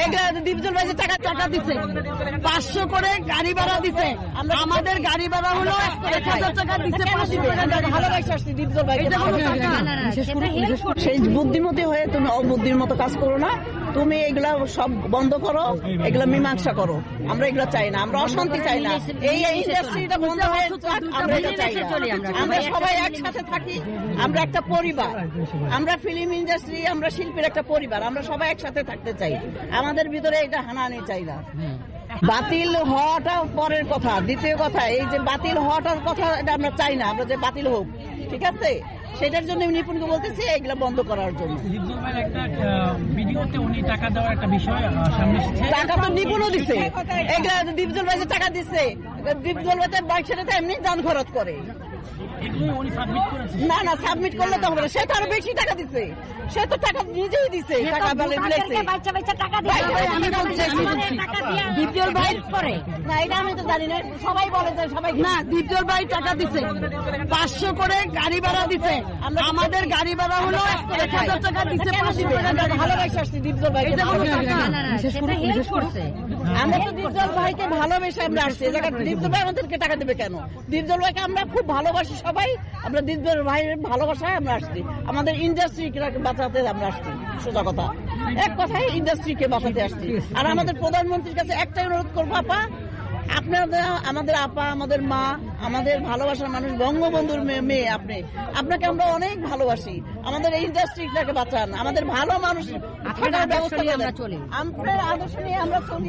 এগুলা দীপজল ভাই যে টাকা দিচ্ছে 500 করে গাড়ি ভাড়া দিচ্ছে, আমাদের গাড়ি ভাড়া হলো 1000 টাকা দিচ্ছে। ভালোবাসা আসছি দীপজল ভাই, সেই বুদ্ধিমতী হয়ে তুমি অবুদ্ধির মতো কাজ করো না। তুমি এগুলা সব বন্ধ করো, এগুলা মীমাংসা করো। আমরা এগুলা চাই না, আমরা অশান্তি চাই না। এই ইন্ডাস্ট্রিটা বন্ধ হয়ে যাক, আমরা এটা চাই না। আমরা সবাই একসাথে থাকি, আমরা একটা পরিবার। আমরা ফিল্ম ইন্ডাস্ট্রি, আমরা শিল্পীর একটা পরিবার, আমরা সবাই একসাথে থাকতে চাই। আমাদের ভিতরে এটা হানাহানি চাই না। বাতিল হওয়াটা পরের কথা। দ্বিতীয় কথা, এই যে বাতিল হওয়াটার কথা এটা আমরা চাই না, আমরা যে বাতিল হোক, ঠিক আছে? সেটার জন্য নিপুণকে বলতেছি এগুলা বন্ধ করার জন্য। টাকা তো নিপুণও দিচ্ছে, এগুলা দীপজল ভাই যে টাকা দিচ্ছে, দীপজল ভাই বাইক সেটাতে এমনি যান খরচ করে। না না, সাবমিট করলে তো হবে না, সে তো আরো বেশি টাকা দিচ্ছে, সে তো টাকা নিজেই দিচ্ছে। দীপজল ভাই করে না, এটা আমি তো জানি না, সবাই বলে যে সবাই না। দীপজল ভাই টাকা দিচ্ছে 500 করে গাড়ি ভাড়া দিচ্ছে, আমাদের গাড়ি ভাড়া হলো 1000 টাকা দিচ্ছে। ভালোবাসা আসছি দীপজল ভাই, আমরা তো দীপজল ভাইকে ভালোবেসে আমরা আসছি। দীপজল ভাই আমাদেরকে টাকা দেবে কেন? দীপজল ভাইকে আমরা খুব ভালোবাসি সবাই, আমরা দীপজল ভাইয়ের ভালোবাসায় আমরা আসছি। আমাদের ইন্ডাস্ট্রিকে বাঁচাতে আমরা আসছি, সোজা কথা, এক কথায় ইন্ডাস্ট্রিকে বাঁচাতে আসছি। আর আমাদের প্রধানমন্ত্রীর কাছে একটাই অনুরোধ করবো, আপা আপনাদের, আমাদের আপা, আমাদের মা, আমাদের ভালোবাসার মানুষ, বঙ্গবন্ধুর মেয়ে আপনি, আপনাকে আমরা অনেক ভালোবাসি। আমাদের এই ইন্ডাস্ট্রিটাকে বাঁচান, আমাদের ভালো মানুষ থাকার ব্যবস্থা করেন। আপনার আদর্শ নিয়ে আমরা চলি।